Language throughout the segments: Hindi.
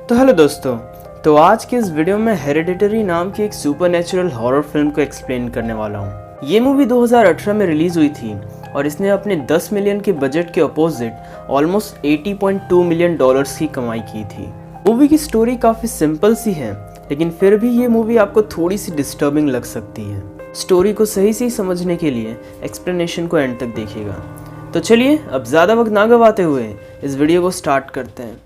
तो हेलो दोस्तों, तो आज के इस वीडियो में हेरेडिटरी नाम की एक सुपरनैचुरल हॉरर फिल्म को एक्सप्लेन करने वाला हूँ। ये मूवी 2018 में रिलीज हुई थी और इसने अपने 10 मिलियन के बजट के अपोजिट ऑलमोस्ट 80.2 मिलियन डॉलर्स की कमाई की थी। मूवी की स्टोरी काफ़ी सिंपल सी है, लेकिन फिर भी ये मूवी आपको थोड़ी सी डिस्टर्बिंग लग सकती है। स्टोरी को सही से समझने के लिए एक्सप्लेनेशन को एंड तक देखिएगा। तो चलिए अब ज़्यादा वक्त ना गवाते हुए इस वीडियो को स्टार्ट करते हैं।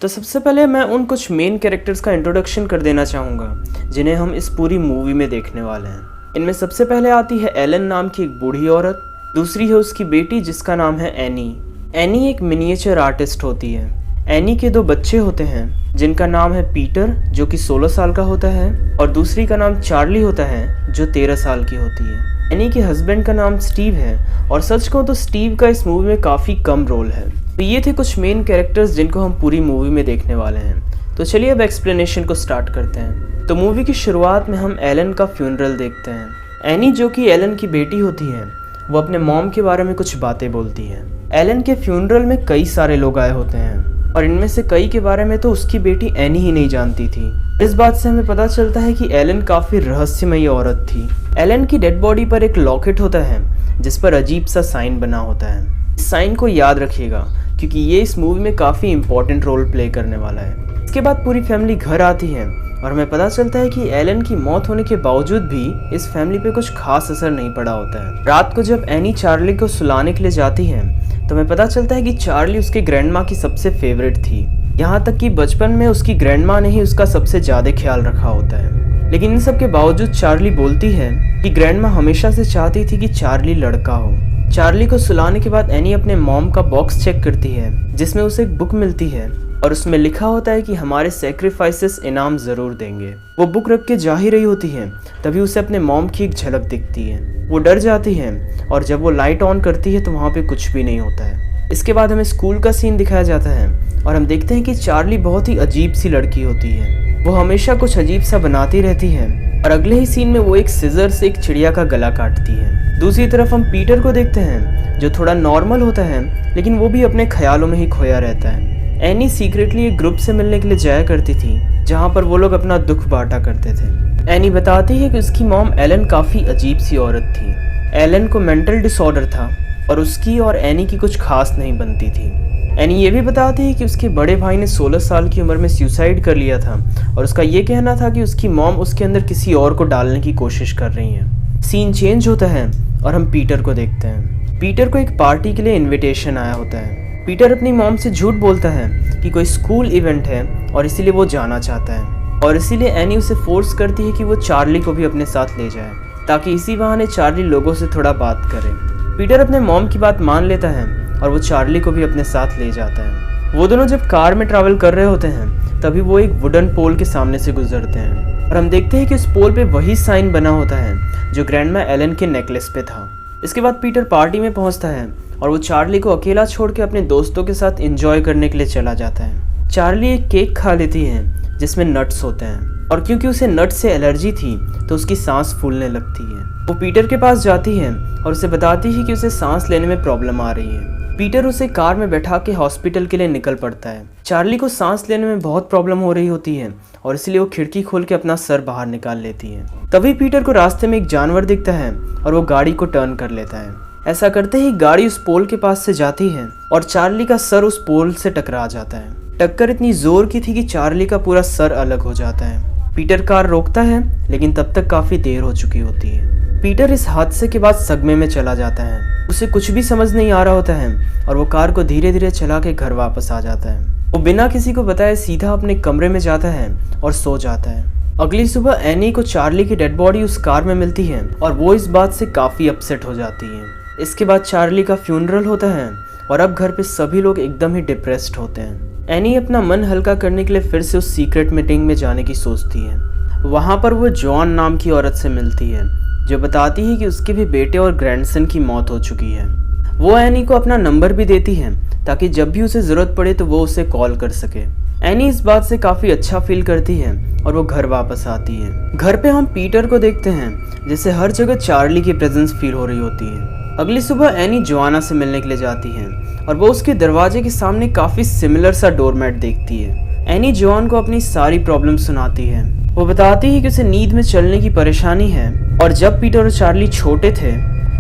तो सबसे पहले मैं उन कुछ मेन कैरेक्टर्स का इंट्रोडक्शन कर देना चाहूँगा जिन्हें हम इस पूरी मूवी में देखने वाले हैं। इनमें सबसे पहले आती है एलन नाम की एक बूढ़ी औरत, दूसरी है उसकी बेटी जिसका नाम है एनी। एनी एक मिनिएचर आर्टिस्ट होती है। एनी के 2 बच्चे होते हैं जिनका नाम है पीटर जो कि 16 साल का होता है और दूसरी का नाम चार्ली होता है जो 13 साल की होती है। एनी के हस्बैंड का नाम स्टीव है और सच कहूँ तो स्टीव का इस मूवी में काफ़ी कम रोल है। तो ये थे कुछ मेन कैरेक्टर्स जिनको हम पूरी मूवी में देखने वाले हैं। तो चलिए अब एक्सप्लेनेशन को स्टार्ट करते हैं। तो मूवी की शुरुआत में हम एलन का फ्यूनरल देखते हैं। एनी जो कि एलन की बेटी होती है वो अपने मॉम के बारे में कुछ बातें बोलती है। एलन के फ्यूनरल में कई सारे लोग आए होते हैं और इनमें से कई के बारे में तो उसकी बेटी एनी ही नहीं जानती थी। इस बात से हमें पता चलता है कि एलन काफ़ी रहस्यमयी औरत थी। एलन की डेड बॉडी पर एक लॉकेट होता है जिस पर अजीब सा साइन बना होता है। इस साइन को याद रखिएगा क्योंकि ये इस मूवी में काफ़ी इंपॉर्टेंट रोल प्ले करने वाला है। इसके बाद पूरी फैमिली घर आती है और हमें पता चलता है कि एलन की मौत होने के बावजूद भी इस फैमिली पे कुछ खास असर नहीं पड़ा होता है। रात को जब एनी चार्ली को सुलाने के लिए जाती है तो हमें पता चलता है कि चार्ली उसके ग्रैंडमा की सबसे फेवरेट थी। यहाँ तक कि बचपन में उसकी ग्रैंडमा ने ही उसका सबसे ज़्यादा ख्याल रखा होता है। लेकिन इन सब के बावजूद चार्ली बोलती है कि ग्रैंडमा हमेशा से चाहती थी कि चार्ली लड़का हो। चार्ली को सुलाने के बाद एनी अपने मॉम का बॉक्स चेक करती है जिसमें उसे एक बुक मिलती है और उसमें लिखा होता है कि हमारे सेक्रीफाइसेस इनाम ज़रूर देंगे। वो बुक रख के जा ही रही होती है तभी उसे अपने मॉम की एक झलक दिखती है। वो डर जाती है और जब वो लाइट ऑन करती है तो वहाँ पे कुछ भी नहीं होता है। इसके बाद हमें स्कूल का सीन दिखाया जाता है और हम देखते हैं कि चार्ली बहुत ही अजीब सी लड़की होती है। वो हमेशा कुछ अजीब सा बनाती रहती है और अगले ही सीन में वो एक सिजर से एक चिड़िया का गला काटती है। दूसरी तरफ हम पीटर को देखते हैं जो थोड़ा नॉर्मल होता है लेकिन वो भी अपने ख्यालों में ही खोया रहता है। एनी सीक्रेटली एक ग्रुप से मिलने के लिए जाया करती थी जहाँ पर वो लोग अपना दुख बांटा करते थे। एनी बताती है कि उसकी मॉम एलन काफ़ी अजीब सी औरत थी। एलन को मेंटल डिसऑर्डर था और उसकी और एनी की कुछ खास नहीं बनती थी। एनी ये भी बताती है कि उसके बड़े भाई ने 16 साल की उम्र में सुसाइड कर लिया था और उसका ये कहना था कि उसकी मॉम उसके अंदर किसी और को डालने की कोशिश कर रही है। सीन चेंज होता है और हम पीटर को देखते हैं। पीटर को एक पार्टी के लिए इनविटेशन आया होता है। पीटर अपनी मॉम से झूठ बोलता है कि कोई स्कूल इवेंट है और इसीलिए वो जाना चाहता है और इसीलिए एनी उसे फोर्स करती है कि वो चार्ली को भी अपने साथ ले जाए ताकि इसी बहाने चार्ली लोगों से थोड़ा बात करे। पीटर अपने मॉम की बात मान लेता है और वो चार्ली को भी अपने साथ ले जाता है। वो दोनों जब कार में ट्रैवल कर रहे होते हैं तभी वो एक वुडन पोल के सामने से गुजरते हैं और हम देखते हैं कि उस पोल पे वही साइन बना होता है जो ग्रैंडमा एलन के नेकलेस पे था। इसके बाद पीटर पार्टी में पहुंचता है और वो चार्ली को अकेला छोड़ के अपने दोस्तों के साथ एंजॉय करने के लिए चला जाता है। चार्ली एक केक खा लेती है जिसमें नट्स होते हैं और क्योंकि उसे नट से एलर्जी थी तो उसकी सांस फूलने लगती है। वो पीटर के पास जाती है और उसे बताती है कि उसे सांस लेने में प्रॉब्लम आ रही है। पीटर उसे कार में बैठा के हॉस्पिटल के लिए निकल पड़ता है। चार्ली को सांस लेने में बहुत प्रॉब्लम हो रही होती है और इसलिए वो खिड़की खोल के अपना सर बाहर निकाल लेती है। तभी पीटर को रास्ते में एक जानवर दिखता है और वो गाड़ी को टर्न कर लेता है। ऐसा करते ही गाड़ी उस पोल के पास से जाती है और चार्ली का सर उस पोल से टकरा जाता है। टक्कर इतनी जोर की थी कि चार्ली का पूरा सर अलग हो जाता है। पीटर कार रोकता है लेकिन तब तक काफ़ी देर हो चुकी होती है। पीटर इस हादसे के बाद सदमे में चला जाता है। उसे कुछ भी समझ नहीं आ रहा होता है और वो कार को धीरे धीरे चला के घर वापस आ जाता है। वो बिना किसी को बताए सीधा अपने कमरे में जाता है और सो जाता है। अगली सुबह एनी को चार्ली की डेड बॉडी उस कार में मिलती है और वो इस बात से काफ़ी अपसेट हो जाती है। इसके बाद चार्ली का फ्यूनरल होता है और अब घर पे सभी लोग एकदम ही डिप्रेस्ड होते हैं। एनी अपना मन हल्का करने के लिए फिर से उस सीक्रेट मीटिंग में जाने की सोचती है। वहाँ पर वो जॉन नाम की औरत से मिलती है जो बताती है कि उसके भी बेटे और ग्रैंडसन की मौत हो चुकी है। वो एनी को अपना नंबर भी देती है ताकि जब भी उसे ज़रूरत पड़े तो वो उसे कॉल कर सके। एनी इस बात से काफ़ी अच्छा फील करती है और वो घर वापस आती है। घर पे हम पीटर को देखते हैं जैसे हर जगह चार्ली की प्रेजेंस फील हो रही होती है। अगली सुबह एनी जोआना से मिलने के लिए जाती है और वो उसके दरवाजे के सामने काफी सिमिलर सा डोरमैट देखती है। एनी जोआन को अपनी सारी प्रॉब्लम सुनाती है। वो बताती है कि उसे नींद में चलने की परेशानी है और जब पीटर और चार्ली छोटे थे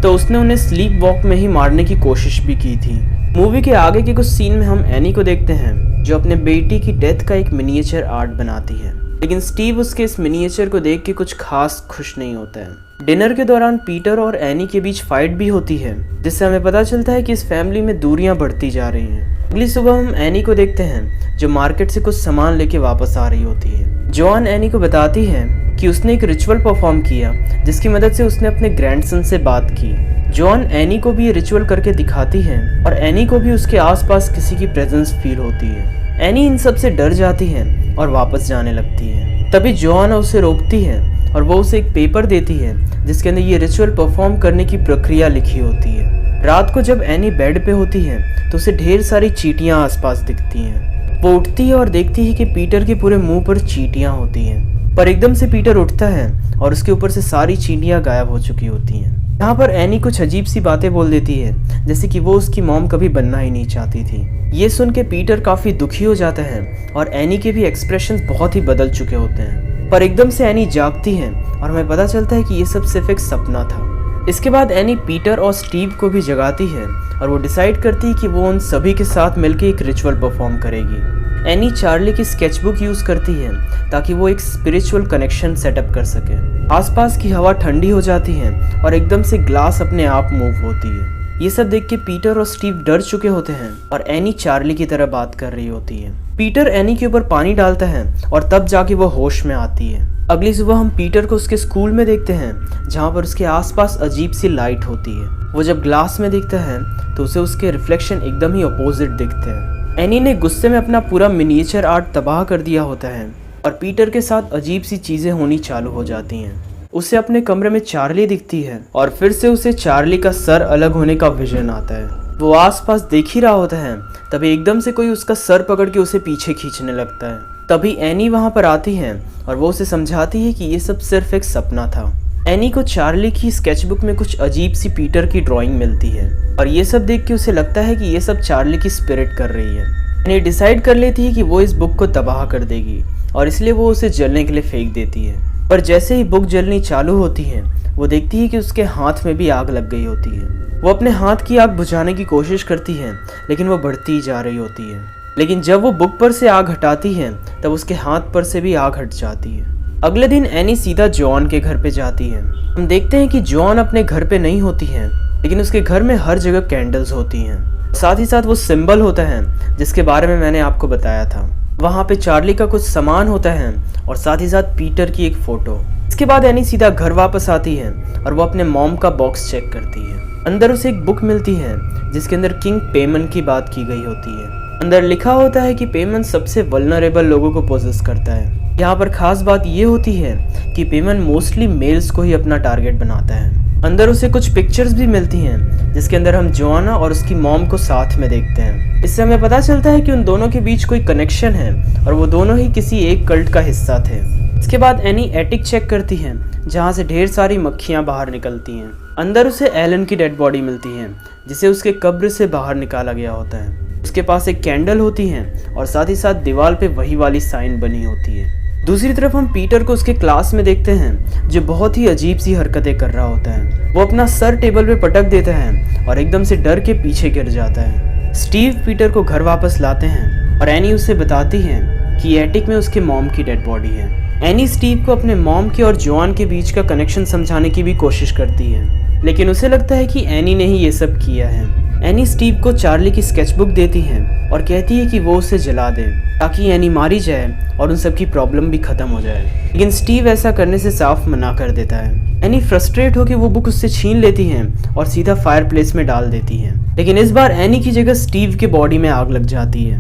तो उसने उन्हें स्लीप वॉक में ही मारने की कोशिश भी की थी। मूवी के आगे के कुछ सीन में हम एनी को देखते हैं जो अपने बेटी की डेथ का एक मिनिएचर आर्ट बनाती है, लेकिन स्टीव उसके इस मिनिएचर को देख के कुछ खास खुश नहीं होता है। डिनर के दौरान पीटर और एनी के बीच फाइट भी होती है, जिससे हमें पता चलता है कि इस फैमिली में दूरियां बढ़ती जा रही हैं। अगली सुबह हम एनी को देखते हैं जो मार्केट से कुछ सामान लेके वापस आ रही होती है। जॉन एनी को बताती है कि उसने एक रिचुअल परफॉर्म किया जिसकी मदद से उसने अपने ग्रैंडसन से बात की। जॉन एनी को भी ये रिचुअल करके दिखाती है और एनी को भी उसके आसपास किसी की प्रेजेंस फील होती है। एनी इन सब से डर जाती है और वापस जाने लगती है। तभी जॉन उसे रोकती है और वो उसे एक पेपर देती है जिसके अंदर ये रिचुअल परफॉर्म करने की प्रक्रिया लिखी होती है। रात को जब एनी बेड पे होती है तो उसे ढेर सारी चींटियां आसपास दिखती हैं। वो उठती है और देखती है कि पीटर के पूरे मुंह पर चींटियां होती हैं, पर एकदम से पीटर उठता है और उसके ऊपर से सारी चींटियां गायब हो चुकी होती हैं। यहाँ पर एनी कुछ अजीब सी बातें बोल देती है, जैसे कि वो उसकी मॉम कभी बनना ही नहीं चाहती थी। ये सुन के पीटर काफी दुखी हो जाता है और एनी के भी एक्सप्रेशंस बहुत ही बदल चुके होते हैं। पर एकदम से एनी जागती है और हमें पता चलता है कि ये सब सिर्फ एक सपना था। इसके बाद एनी पीटर और स्टीव को भी जगाती है और वो डिसाइड करती है कि वो उन सभी के साथ मिलकर एक रिचुअल परफॉर्म करेगी। एनी चार्ली की स्केचबुक यूज करती है ताकि वो एक स्पिरिचुअल कनेक्शन सेटअप कर सके। आसपास की हवा ठंडी हो जाती है और एकदम से ग्लास अपने आप मूव होती है। ये सब देख के पीटर और स्टीव डर चुके होते हैं और एनी चार्ली की तरह बात कर रही होती है। पीटर एनी के ऊपर पानी डालता है और तब जाके वो होश में आती है। अगली सुबह हम पीटर को उसके स्कूल में देखते हैं जहाँ पर उसके आसपास अजीब सी लाइट होती है। वो जब ग्लास में देखता है तो उसे उसके रिफ्लेक्शन एकदम ही अपोजिट दिखते हैं। एनी ने गुस्से में अपना पूरा मिनिएचर आर्ट तबाह कर दिया होता है और पीटर के साथ अजीब सी चीजें होनी चालू हो जाती हैं। उसे अपने कमरे में चार्ली दिखती है और फिर से उसे चार्ली का सर अलग होने का विजन आता है। वो आसपास देख ही रहा होता है, तभी एकदम से कोई उसका सर पकड़ के उसे पीछे खींचने लगता है। तभी एनी वहां पर आती है और वो उसे समझाती है कि ये सब सिर्फ एक सपना था। एनी को चार्ली की स्केचबुक में कुछ अजीब सी पीटर की ड्राइंग मिलती है और ये सब देख के उसे लगता है कि ये सब चार्ली की स्पिरिट कर रही है। एनी डिसाइड कर लेती है कि वो इस बुक को तबाह कर देगी और इसलिए वो उसे जलने के लिए फेंक देती है। पर जैसे ही बुक जलनी चालू होती है वो देखती है कि उसके हाथ में भी आग लग गई होती है। वो अपने हाथ की आग बुझाने की कोशिश करती है लेकिन वो बढ़ती ही जा रही होती है। लेकिन जब वो बुक पर से आग हटाती है तब उसके हाथ पर से भी आग हट जाती है। अगले दिन एनी सीधा जॉन के घर पे जाती है। हम देखते हैं कि जॉन अपने घर पे नहीं होती है, लेकिन उसके घर में हर जगह कैंडल्स होती हैं। साथ ही साथ वो सिंबल होता है जिसके बारे में मैंने आपको बताया था। वहाँ पे चार्ली का कुछ सामान होता है और साथ ही साथ पीटर की एक फोटो। इसके बाद एनी सीधा घर वापस आती है और वो अपने मॉम का बॉक्स चेक करती है। अंदर उसे एक बुक मिलती है जिसके अंदर किंग पेमन की बात की गई होती है। अंदर लिखा होता है कि पेमन सबसे वल्नरेबल लोगों को पोजेस करता है। यहाँ पर खास बात ये होती है कि पेमन मोस्टली मेल्स को ही अपना टारगेट बनाता है। अंदर उसे कुछ पिक्चर्स भी मिलती हैं जिसके अंदर हम जोआना और उसकी मॉम को साथ में देखते हैं। इससे हमें पता चलता है कि उन दोनों के बीच कोई कनेक्शन है और वो दोनों ही किसी एक कल्ट का हिस्सा थे। इसके बाद एनी एटिक चेक करती है जहाँ से ढेर सारी मक्खियाँ बाहर निकलती हैं। अंदर उसे एलन की डेड बॉडी मिलती है जिसे उसके कब्र से बाहर निकाला गया होता है। उसके पास एक कैंडल होती है और साथ ही साथ दीवार पे वही वाली साइन बनी होती है। दूसरी तरफ हम पीटर को उसके क्लास में देखते हैं जो बहुत ही अजीब सी हरकतें कर रहा होता है। वो अपना सर टेबल पे पटक देता है और एकदम से डर के पीछे गिर जाता है। स्टीव पीटर को घर वापस लाते हैं और एनी उसे बताती है कि एटिक में उसके मॉम की डेड बॉडी है। एनी स्टीव को अपने मॉम के और जॉन के बीच का कनेक्शन समझाने की भी कोशिश करती है, लेकिन उसे लगता है कि एनी ने ही ये सब किया है। एनी स्टीव को चार्ली की स्केचबुक देती है और कहती है कि वो उसे जला दे ताकि एनी मारी जाए और उन सब की प्रॉब्लम भी खत्म हो जाए, लेकिन स्टीव ऐसा करने से साफ मना कर देता है। एनी फ्रस्ट्रेट होकर वो बुक उससे छीन लेती है और सीधा फायरप्लेस में डाल देती है, लेकिन इस बार एनी की जगह स्टीव के बॉडी में आग लग जाती है।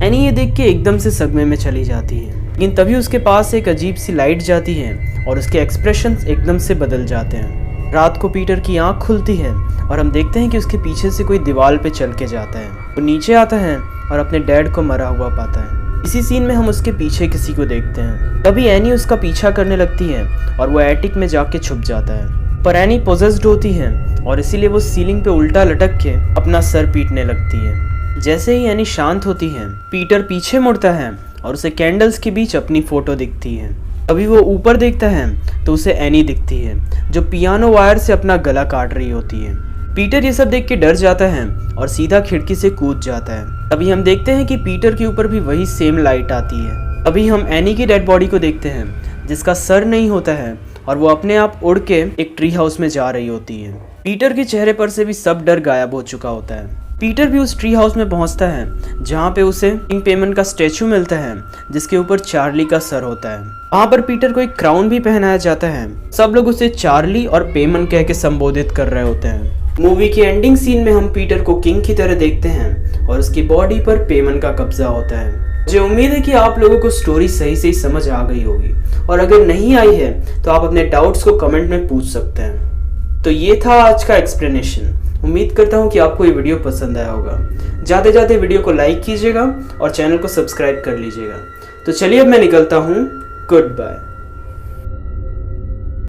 एनी ये देख के एकदम से सदमे में चली जाती है, लेकिन तभी उसके पास एक अजीब सी लाइट जाती है और उसके एक्सप्रेशंस एकदम से बदल जाते हैं। रात को पीटर की आंख खुलती है और हम देखते हैं कि उसके पीछे से कोई दीवार पे चल के जाता है। वो नीचे आता है और अपने डैड को मरा हुआ पाता है। इसी सीन में हम उसके पीछे किसी को देखते हैं। तभी एनी उसका पीछा करने लगती है और वो एटिक में जाके छुप जाता है। पर एनी पोजेस्ड होती है और इसीलिए वो सीलिंग पे उल्टा लटक के अपना सर पीटने लगती है। जैसे ही एनी शांत होती है, पीटर पीछे मुड़ता है और उसे कैंडल्स के बीच अपनी फोटो दिखती है। अभी वो ऊपर देखता है तो उसे एनी दिखती है जो पियानो वायर से अपना गला काट रही होती है। पीटर ये सब देख के डर जाता है और सीधा खिड़की से कूद जाता है। अभी हम देखते हैं कि पीटर के ऊपर भी वही सेम लाइट आती है। अभी हम एनी की डेड बॉडी को देखते हैं जिसका सर नहीं होता है और वो अपने आप उड़ के एक ट्री हाउस में जा रही होती है। पीटर के चेहरे पर से भी सब डर गायब हो चुका होता है। पीटर भी उस ट्री हाउस में पहुंचता है जहां पे उसे किंग पेमन का स्टैचू मिलता है जिसके ऊपर चार्ली का सर होता है। वहां पर पीटर को एक क्राउन भी पहनाया जाता है। सब लोग उसे चार्ली और पेमन कह के संबोधित कर रहे होते हैं। मूवी की एंडिंग सीन में हम पीटर को किंग की तरह देखते हैं और उसकी बॉडी पर पेमन का कब्जा होता है। मुझे उम्मीद है कि आप लोगों को स्टोरी सही से समझ आ गई होगी और अगर नहीं आई है तो आप अपने डाउट्स को कमेंट में पूछ सकते हैं। तो ये था आज का एक्सप्लेनेशन। उम्मीद करता हूँ कि आपको ये वीडियो पसंद आया होगा। जाते जाते वीडियो को लाइक कीजिएगा और चैनल को सब्सक्राइब कर लीजिएगा। तो चलिए अब मैं निकलता हूँ। Good bye.